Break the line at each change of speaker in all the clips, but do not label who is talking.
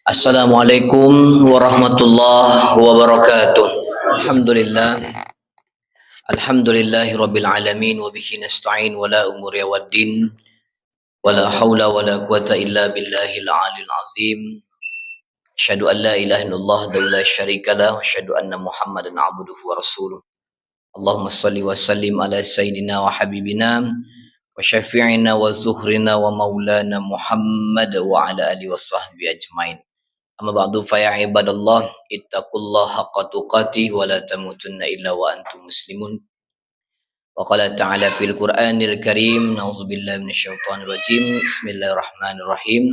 Assalamualaikum warahmatullahi wabarakatuh. Alhamdulillah. Alhamdulillahi rabbil alamin wa bihi nasta'in wa la umuri waddin wa la haula wa la quwata illa billahil aliyil azim. Asyhadu an la ilaha illallah wa la syarika lah wa asyhadu anna Muhammadan abduhu wa rasuluh. Allahumma salli wa sallim ala sayyidina wa habibina wa syafi'ina wa zuhrina wa maulana Muhammad wa ala alihi wa sahbihi ajmain. Amma ba'du fa ya ibadallah ittaqullaha haqqa tuqatih wa la tamutunna illa wa antum muslimun. Wa qala ta'ala fil Qur'anil Karim, na'udzubillahi minasyaitonir rajim. Bismillahirrahmanirrahim.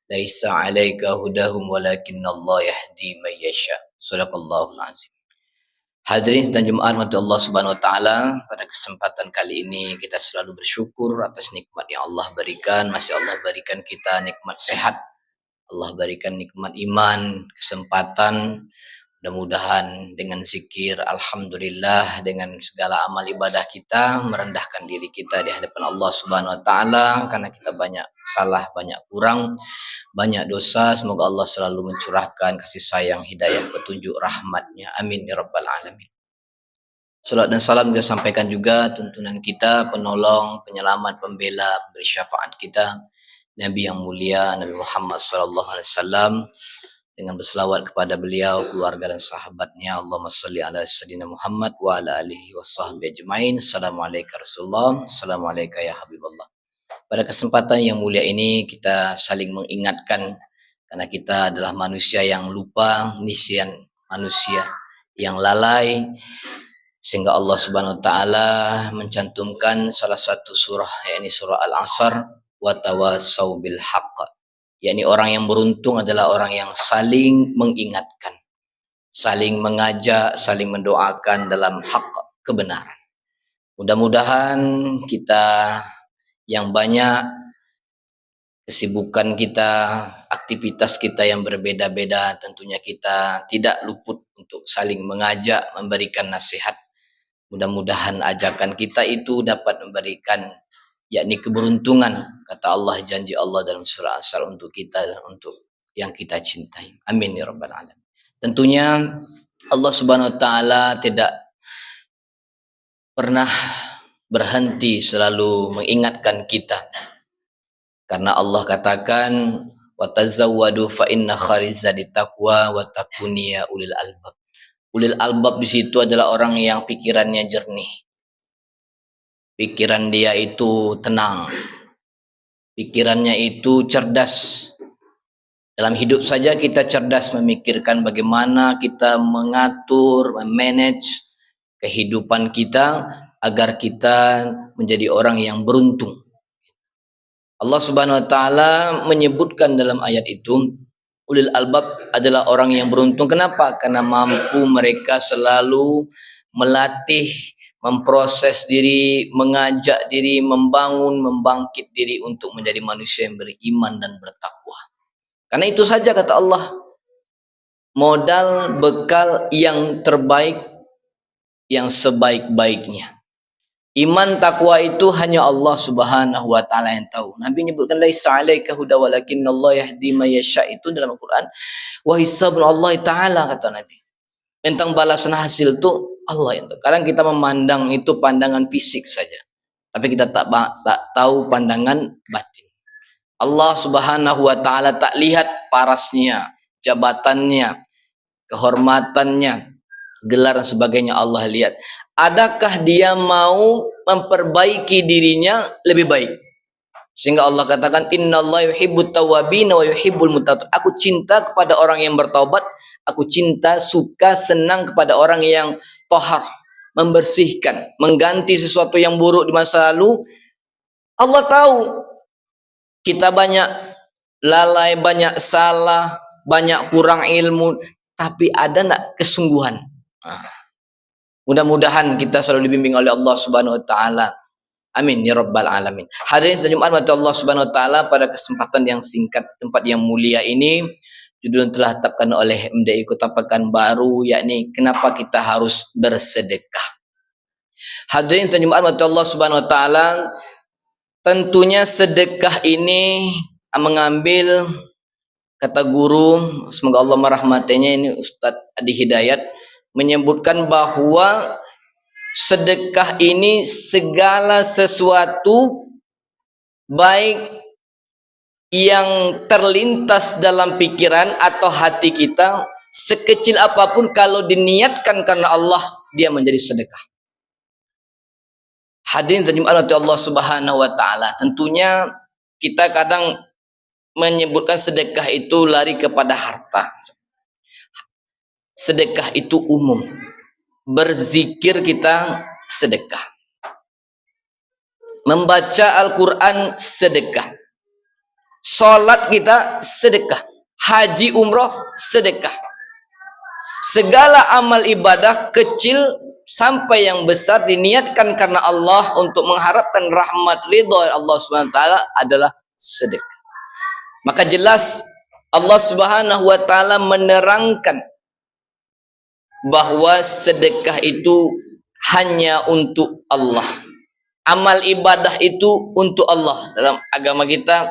Laisa 'alaika hudahum walakinnallaha yahdi man yasha. Shadaqallahul azim. Hadirin dan Jumat mati Allah Subhanahu wa taala, pada kesempatan kali ini kita selalu bersyukur atas nikmat yang Allah berikan. Masih Allah berikan kita nikmat sehat. Allah berikan nikmat iman, kesempatan. Mudah-mudahan dengan zikir alhamdulillah, dengan segala amal ibadah kita, merendahkan diri kita di hadapan Allah Subhanahu wa taala, karena kita banyak salah, banyak kurang, banyak dosa. Semoga Allah selalu mencurahkan kasih sayang, hidayah, petunjuk, rahmatnya. Amin ya rabbal alamin. Salat dan salam kita sampaikan juga tuntunan kita, penolong, penyelamat, pembela, beri syafaat kita, Nabi yang mulia, Nabi Muhammad SAW, dengan berselawat kepada beliau, keluarga dan sahabatnya. Allahumma salli ala sayyidina Muhammad wa ala alihi wa sahbihi ajmain. Assalamualaikum Rasulullah, Assalamualaikum ya Habibullah. Pada kesempatan yang mulia ini kita saling mengingatkan, karena kita adalah manusia yang lupa, nisyan manusia yang lalai, sehingga Allah Subhanahu wa taala mencantumkan salah satu surah, yakni surah Al-Asr, wa tawassaw bil haqq, yakni orang yang beruntung adalah orang yang saling mengingatkan, saling mengajak, saling mendoakan dalam hak kebenaran. Mudah-mudahan kita yang banyak kesibukan kita, aktivitas kita yang berbeda-beda, tentunya kita tidak luput untuk saling mengajak, memberikan nasihat. Mudah-mudahan ajakan kita itu dapat memberikan, yakni keberuntungan, kata Allah, janji Allah dalam surah Asr untuk kita dan untuk yang kita cintai. Amin ya rabbal alamin. Tentunya Allah Subhanahu wa taala tidak pernah berhenti selalu mengingatkan kita, karena Allah katakan wa tazawwadu fa inna khairizadi taqwa wa takuniya ulil albab. Ulil albab di situ adalah orang yang pikirannya jernih, pikiran dia itu tenang, pikirannya itu cerdas. Dalam hidup saja kita cerdas memikirkan bagaimana kita mengatur, memanage kehidupan kita agar kita menjadi orang yang beruntung. Allah Subhanahu wa taala menyebutkan dalam ayat itu, ulil albab adalah orang yang beruntung. Kenapa? Karena mampu mereka selalu melatih, memproses diri, mengajak diri, membangun, membangkit diri untuk menjadi manusia yang beriman dan bertakwa. Karena itu saja kata Allah, modal bekal yang terbaik, yang sebaik-baiknya. Iman takwa itu hanya Allah Subhanahu wa taala yang tahu. Nabi menyebutkan laisa 'alaika huda walakinnallaha yahdi may yasha, itu dalam Al-Qur'an. Wa hisabun Allah taala, kata Nabi. Tentang balasan hasil itu Allah yang tahu. Kadang kita memandang itu pandangan fisik saja, tapi kita tak tahu pandangan batin. Allah Subhanahu wa taala tak lihat parasnya, jabatannya, kehormatannya, gelar dan sebagainya. Allah lihat, adakah dia mau memperbaiki dirinya lebih baik? Sehingga Allah katakan innallaha yuhibbut tawwabin wa yuhibbul mutatahhirin. Aku cinta kepada orang yang bertaubat, aku cinta, suka, senang kepada orang yang tahar, membersihkan, mengganti sesuatu yang buruk di masa lalu. Allah tahu kita banyak lalai, banyak salah, banyak kurang ilmu, tapi ada nak kesungguhan? Mudah-mudahan kita selalu dibimbing oleh Allah Subhanahu wa taala. Amin ya rabbal alamin. Hadirin dan Jumat mati Allah Subhanahu wa taala, pada kesempatan yang singkat, tempat yang mulia ini, judul yang telah ditetapkan oleh MDI Kota Pekanbaru, yakni kenapa kita harus bersedekah. Hadirin dan Jumat mati Allah Subhanahu wa taala, tentunya sedekah ini mengambil Kata guru, semoga Allah merahmatinya, ini Ustadz Adi Hidayat, menyebutkan bahwa sedekah ini segala sesuatu baik yang terlintas dalam pikiran atau hati kita, sekecil apapun kalau diniatkan karena Allah, dia menjadi sedekah. Hadirin terjemahan Allah Subhanahu wa taala. Tentunya kita kadang menyebutkan sedekah itu lari kepada harta. Sedekah itu umum. Berzikir kita sedekah. Membaca Al-Qur'an sedekah. Salat kita sedekah. Haji umroh sedekah. Segala amal ibadah kecil sampai yang besar diniatkan karena Allah untuk mengharapkan rahmat ridha Allah Subhanahu wa taala adalah sedekah. Maka jelas Allah Subhanahu wa taala menerangkan bahwa sedekah itu hanya untuk Allah. Amal ibadah itu untuk Allah dalam agama kita,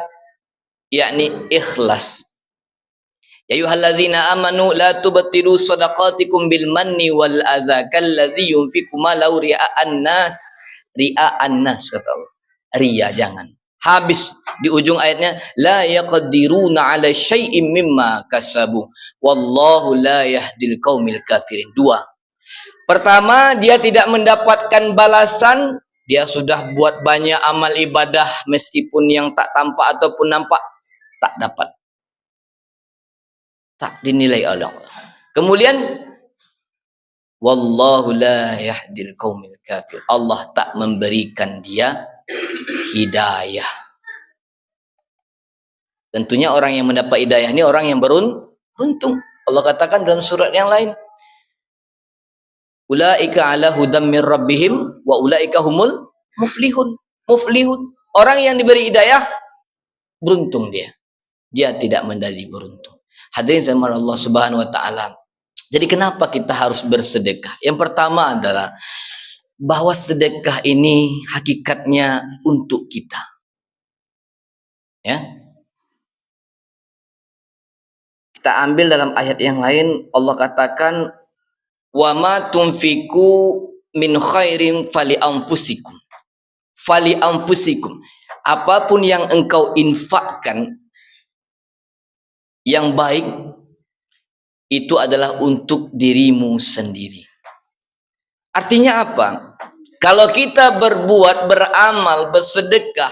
yakni ikhlas. Ya ayyuhalladzina amanu la tubtilu shadaqatikum bil manni wal adza kalladzi yunfiqu malau ria'an nas. Ria'an nas kata Allah. Ria jangan. Habis di ujung ayatnya la yaqdiruna 'ala syai'im mimma kasabu wallahu la yahdil qaumil kafirin. Dua. Pertama, dia tidak mendapatkan balasan, dia sudah buat banyak amal ibadah meskipun yang tak tampak ataupun nampak, tak dapat. Tak dinilai oleh Allah. Kemudian wallahu la yahdil qaumil kafir. Allah tak memberikan dia hidayah. Tentunya orang yang mendapat hidayah ini orang yang beruntung. Allah katakan dalam surat yang lain, ulaika ala hudam min rabbihim wa ulaika humul muflihun. Muflihun. Orang yang diberi hidayah beruntung dia. Dia tidak menjadi beruntung. Hadirin sama Allah Subhanahu wa taala. Jadi kenapa kita harus bersedekah? Yang pertama adalah bahwa sedekah ini hakikatnya untuk kita. Ya. Kita ambil dalam ayat yang lain, Allah katakan wa ma tunfiqu min khairin fali anfusikum. Fali anfusikum. Apapun yang engkau infakkan yang baik itu adalah untuk dirimu sendiri. Artinya apa? Kalau kita berbuat, beramal, bersedekah,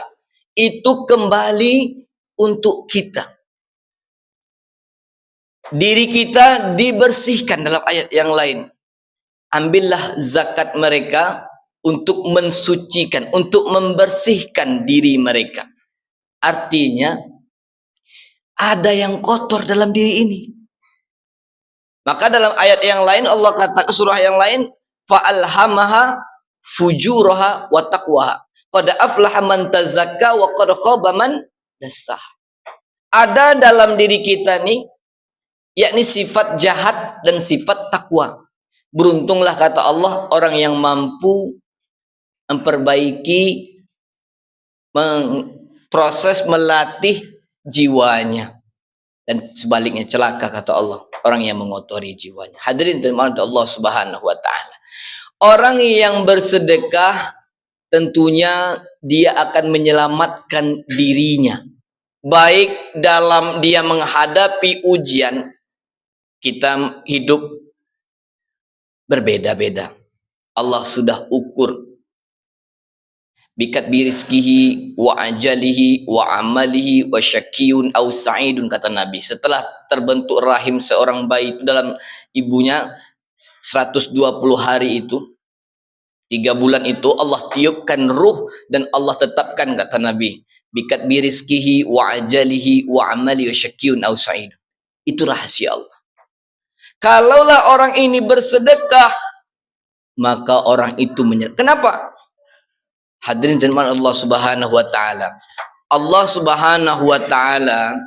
itu kembali untuk kita. Diri kita dibersihkan dalam ayat yang lain. Ambillah zakat mereka untuk mensucikan, untuk membersihkan diri mereka. Artinya ada yang kotor dalam diri ini. Maka dalam ayat yang lain Allah kata, surah yang lain, fa'alhamaha fujuraha wa taqwaha. Qad aflaha man tazakka wa qad khaba man dassaha. Ada dalam diri kita nih, yakni sifat jahat dan sifat takwa. Beruntunglah kata Allah orang yang mampu memperbaiki, proses melatih jiwanya. Dan sebaliknya celaka kata Allah orang yang mengotori jiwanya. Hadirin terhormat Allah Subhanahu wa taala. Orang yang bersedekah tentunya dia akan menyelamatkan dirinya. Baik dalam dia menghadapi ujian, kita hidup berbeda-beda. Allah sudah ukur bikat birizkihi wa ajalihi wa amalihi wa syakiyun aw sa'idun kata Nabi. Setelah terbentuk rahim seorang bayi dalam ibunya 120 hari itu, 3 bulan itu Allah tiupkan ruh dan Allah tetapkan kata Nabi, bikat birizkihi wa ajalihi wa amalihi wa syakiyun aw sa'idun. Itu rahasia Allah. Kalaulah orang ini bersedekah, maka orang itu Kenapa? Hadirin firman Allah Subhanahu wa taala. Allah Subhanahu wa taala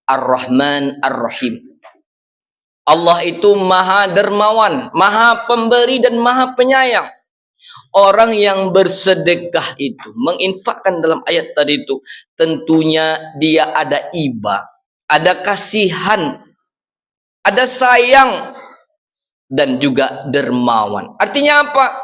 Ar-Rahman Ar-Rahim. Allah itu Maha Dermawan, Maha Pemberi dan Maha Penyayang. Orang yang bersedekah itu, menginfakkan dalam ayat tadi itu, tentunya dia ada iba, ada kasihan, ada sayang, dan juga dermawan. Artinya apa?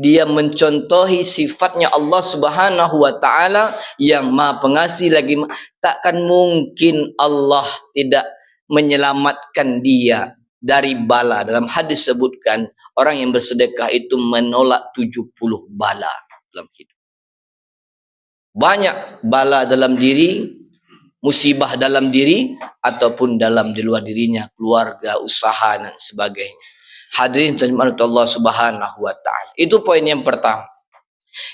Dia mencontohi sifatnya Allah Subhanahu wa taala yang Maha Pengasih lagi. Takkan mungkin Allah tidak menyelamatkan dia dari bala. Dalam hadis sebutkan orang yang bersedekah itu menolak 70 bala dalam hidup. Banyak bala dalam diri, musibah dalam diri ataupun dalam di luar dirinya, keluarga, usaha dan sebagainya. Hadirin terjemahan Allah Subhanahu wa taala. Itu poin yang pertama.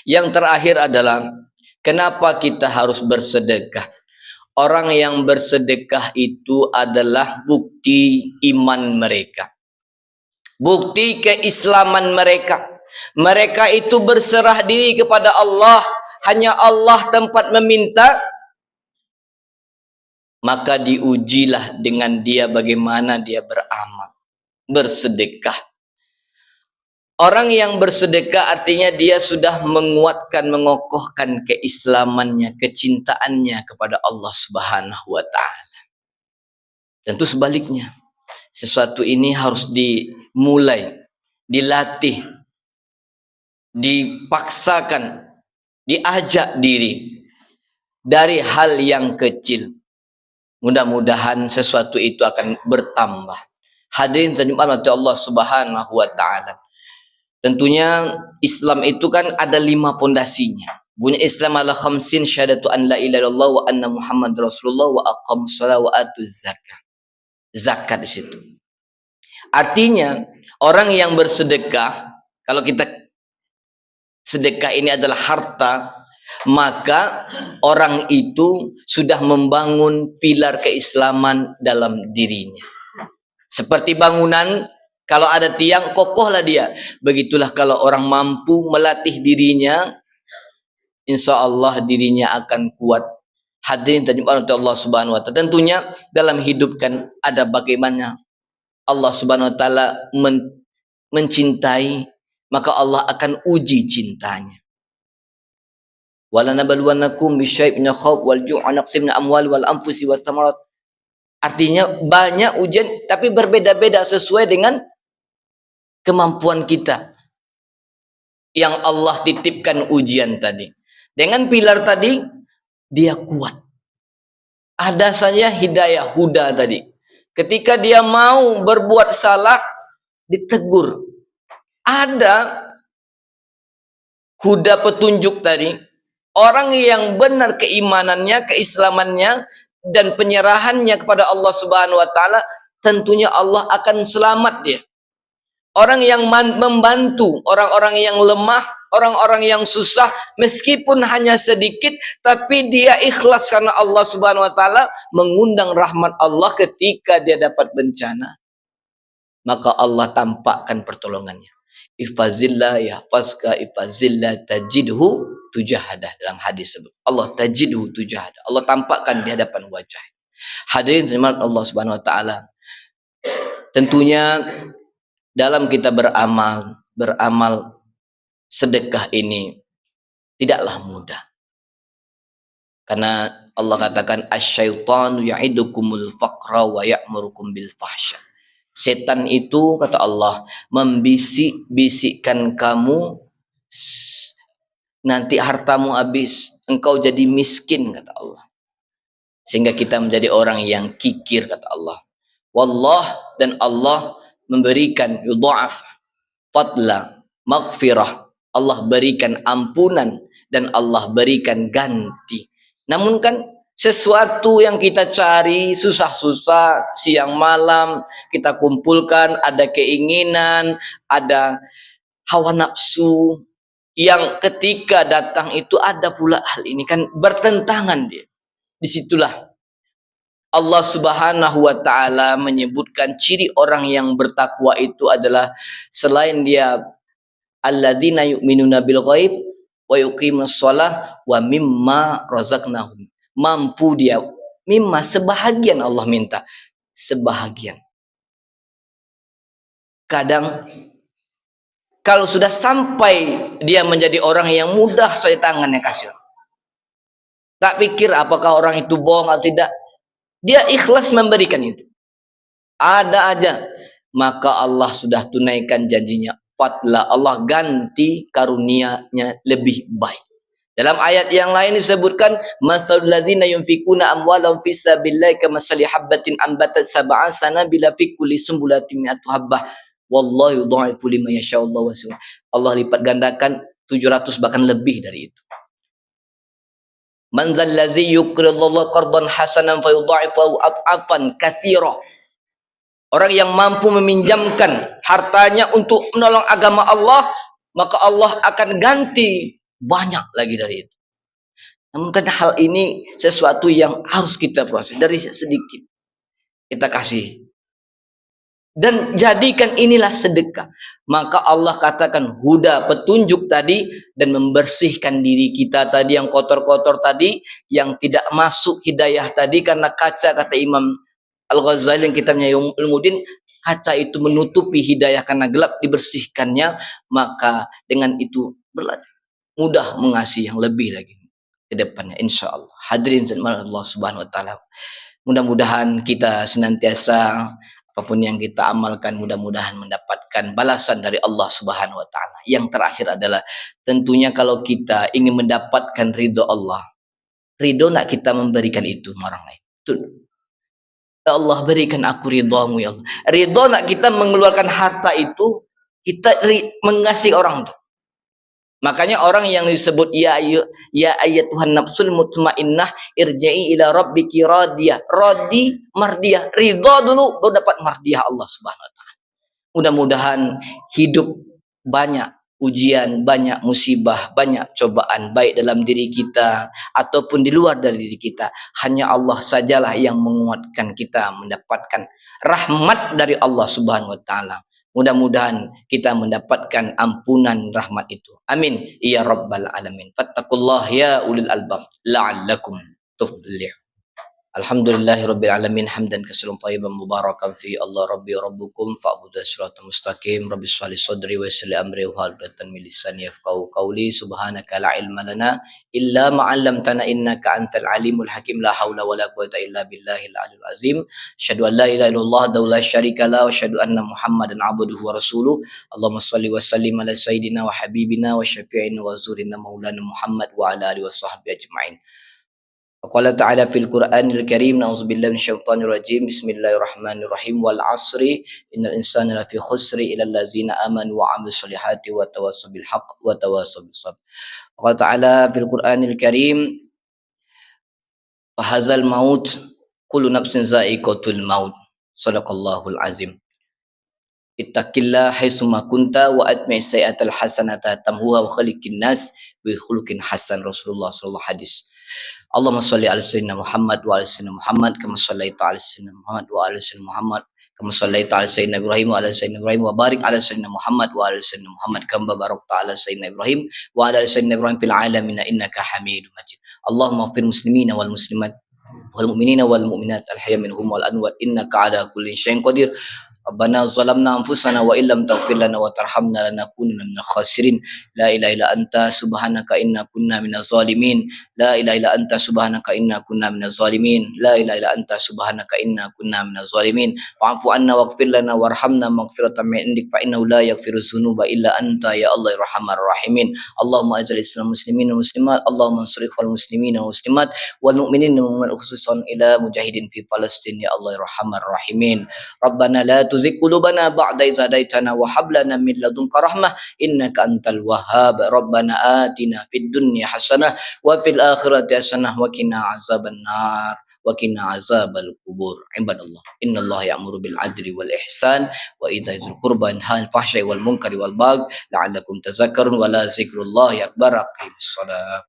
Yang terakhir adalah kenapa kita harus bersedekah? Orang yang bersedekah itu adalah bukti iman mereka. Bukti keislaman mereka. Mereka itu berserah diri kepada Allah. Hanya Allah tempat meminta. Maka diujilah dengan dia bagaimana dia beramal. Bersedekah. Orang yang bersedekah artinya dia sudah menguatkan, mengokohkan keislamannya, kecintaannya kepada Allah Subhanahu wa taala. Tentu sebaliknya, sesuatu ini harus dimulai, dilatih, dipaksakan, diajak diri dari hal yang kecil. Mudah-mudahan sesuatu itu akan bertambah. Hadirin terjemahan Allah Subhanahu wa taala. Tentunya Islam itu kan ada 5 pondasinya. Bunyi Islam ala khamsin syahadatu an la ilaha illallah wa anna Muhammad Rasulullah wa aqamus shalah wa atuz zakah. Zakat di situ. Artinya orang yang bersedekah, kalau kita sedekah ini adalah harta, maka orang itu sudah membangun pilar keislaman dalam dirinya. Seperti bangunan, kalau ada tiang, kokohlah dia. Begitulah kalau orang mampu melatih dirinya, insya Allah dirinya akan kuat. Hadirin terjemahan Allah Subhanahu wa taala. Tentunya dalam hidup kan ada bagaimana Allah Subhanahu wa taala mencintai, maka Allah akan uji cintanya. Walanabluwannakum bisyai'in minal khauf wal ju'i wa naqsin minal amwali wal anfusi wath thamarat. Artinya banyak ujian tapi berbeda-beda sesuai dengan kemampuan kita yang Allah titipkan ujian tadi. Dengan pilar tadi dia kuat. Ada saja hidayah huda tadi. Ketika dia mau berbuat salah ditegur. Ada huda petunjuk tadi. Orang yang benar keimanannya, keislamannya dan penyerahannya kepada Allah Subhanahu wa taala, tentunya Allah akan selamat dia. Orang yang membantu orang-orang yang lemah, orang-orang yang susah, meskipun hanya sedikit, tapi dia ikhlas karena Allah Subhanahu wa taala, mengundang rahmat Allah ketika dia dapat bencana. Maka Allah tampakkan pertolongannya. Ifazillah yahfazka, ifazillah tajidhu tujahadah, dalam hadis sebut. Allah tajidhu tujahadah. Allah tampakkan di hadapan wajah. Hadirin terima Allah Subhanahu wa taala. Tentunya dalam kita beramal sedekah ini tidaklah mudah. Karena Allah katakan asyaitanu ya'idukumul faqra wa ya'murukum bil fahsya. Setan itu, kata Allah, membisik-bisikkan kamu nanti hartamu habis, engkau jadi miskin, kata Allah. Sehingga kita menjadi orang yang kikir, kata Allah. Wallah, dan Allah memberikan yudha'af, fadla, maghfirah. Allah berikan ampunan dan Allah berikan ganti. Namun kan sesuatu yang kita cari susah-susah, siang malam kita kumpulkan, ada keinginan, ada hawa nafsu yang ketika datang itu ada pula hal ini, kan bertentangan dia. Disitulah Allah Subhanahu wa taala menyebutkan ciri orang yang bertakwa itu adalah selain dia alladzina yu'minuna bil ghaib wa yuqimus shalah wa mimma razaqnahum. Mampu dia, mimma sebahagian Allah minta, sebahagian. Kadang kalau sudah sampai dia menjadi orang yang mudah saja tangannya kasih. Tak pikir apakah orang itu bohong atau tidak. Dia ikhlas memberikan itu. Ada aja. Maka Allah sudah tunaikan janjinya. Fatlah, Allah ganti karunia-Nya lebih baik. Dalam ayat yang lain disebutkan, masalul ladzina yunfikuna amwalahum fisabilillah kamathali habbatin ambatat sab'a sanabila fi kulli sumbulatin mi'atu habbah. Wallahu yudha'ifu liman yasha'u Allahu wasi'un. Allah lipat gandakan 700 bahkan lebih dari itu. Man dzal ladzi yuqridullaha qardan hasanan fayudha'ifahu ad'afan katsira. Orang yang mampu meminjamkan hartanya untuk menolong agama Allah, maka Allah akan ganti banyak lagi dari itu. Namun kan hal ini sesuatu yang harus kita proses dari sedikit. Kita kasih. Dan jadikan inilah sedekah. Maka Allah katakan huda, petunjuk tadi, dan membersihkan diri kita tadi yang kotor-kotor tadi, yang tidak masuk hidayah tadi, karena kaca, kata Imam Al-Ghazali yang kitabnya Ulumuddin, kaca itu menutupi hidayah karena gelap, dibersihkannya, maka dengan itu mudah mengasihi yang lebih lagi ke depannya, insya Allah. Hadirin Allah Subhanahu wa taala. Mudah-mudahan kita senantiasa apapun yang kita amalkan, mudah-mudahan mendapatkan balasan dari Allah Subhanahu wa taala. Yang terakhir adalah tentunya kalau kita ingin mendapatkan ridho Allah, ridho nak kita memberikan itu orang lain. Ya Allah, berikan aku ridhamu ya Allah. Ridho nak kita mengeluarkan harta itu, kita mengasihi orang itu. Makanya orang yang disebut ya ayyatuhan nafsul mutmainnah irji'i ila rabbiki radiyah. Radi, mardiyah. Ridho dulu baru dapat mardiyah Allah Subhanahu wa taala. Mudah-mudahan hidup banyak ujian, banyak musibah, banyak cobaan, baik dalam diri kita ataupun di luar dari diri kita. Hanya Allah sajalah yang menguatkan kita mendapatkan rahmat dari Allah Subhanahu wa taala. Mudah-mudahan kita mendapatkan ampunan rahmat itu. Amin ya rabbal alamin. Fattakullah ya ulil albab la'allakum tuflihun. Alhamdulillahirabbil alamin hamdan katsiran thayyiban mubarakan fi Allah rabbi wa rabbukum fa'budu siratal mustaqim rabbis shalih sadri wa yassir li amri wa hlul 'uqdatam min lisani yafqahu qawli subhanaka la ilma lana illa ma 'allamtana innaka antal alimul hakim la haula wala quwwata illa billahil aliyyil azim asyhadu an la ilaha illallah wa la syarika la wa asyhadu anna muhammadan 'abduhu wa rasuluh Allahumma shalli wa sallim ala sayyidina wa habibina wa syafi'ina wa zurina maulana Muhammad wa ala alihi washabbihi ajma'in. Qala ta'ala fil Qur'anil Karim na'udzubillahi minasyaitonir rajim bismillahirrahmanirrahim wal 'asri innal insana lafi khusri illal ladzina amanu wa 'amilus solihati wa tawassaw bil haqq wa tawassaw bis sabr. Qala ta'ala fil Qur'anil Karim fahazal maut kullu nafsin za'iqatul maut. Shadaqallahul azim. Ittaqillah haitsuma kunta wa atmi' sayyi'atal hasanata tamhuha wa khaliqin nas bi khuluqin hasan. Rasulullah sallallahu hadis. Allahumma shalli ala sayyidina Muhammad wa ala sayyidina Muhammad kama shallaita ala sayyidina Muhammad wa ala sayyidina Muhammad kama shallaita ala sayyidina Ibrahim wa ala sayyidina Ibrahim wa barik ala sayyidina Muhammad wa ala sayyidina Muhammad kama barakta ala sayyidina Ibrahim wa ala sayyidina Ibrahim fil alamin innaka Hamidum Majid. Allahumma ighfir muslimina wal muslimat wal mu'minina wal mu'minat al hayya minhum wal amwat innaka ala kulli syai'in qadir. Rabbana zalamna anfusana wa illam taghfir lana wa tarhamna lanakunanna minal khasirin. La ilaha illa anta subhanaka inna kunna minaz zalimin. La ilaha illa anta subhanaka inna kunna minaz zalimin. La ilaha illa anta subhanaka inna kunna minaz zalimin. Fa'fu anna waghfir lana warhamna maghfiratan min indik fa innahu la yaghfiru dzunuba illa anta ya Allah arhamar rahimin. Allahumma ajil islam muslimin wal muslimat. Allahumma ansur ikhwal muslimin wal muslimat wal mu'minin wal mu'minat khususan ila mujahidin fi Palestin ya Allah arhamar rahimin. Rabbana la tuzigh qulubana ba'da idh hadaitana wa hab lana min ladunka rahmah innaka antal wahhab. Rabbana atina fid dunya hasanah wa fil akhirati hasanah wa qina azabannar wa qina azabal kubur. Ibadallah, innallaha ya'muru bil adli wal ihsan wa ita'i dzil qurba wa yanha 'anil fahsya'i wal munkari wal baghi la'allakum tadhakkarun wa la dzikrullahi akbar. Aqimus shalah.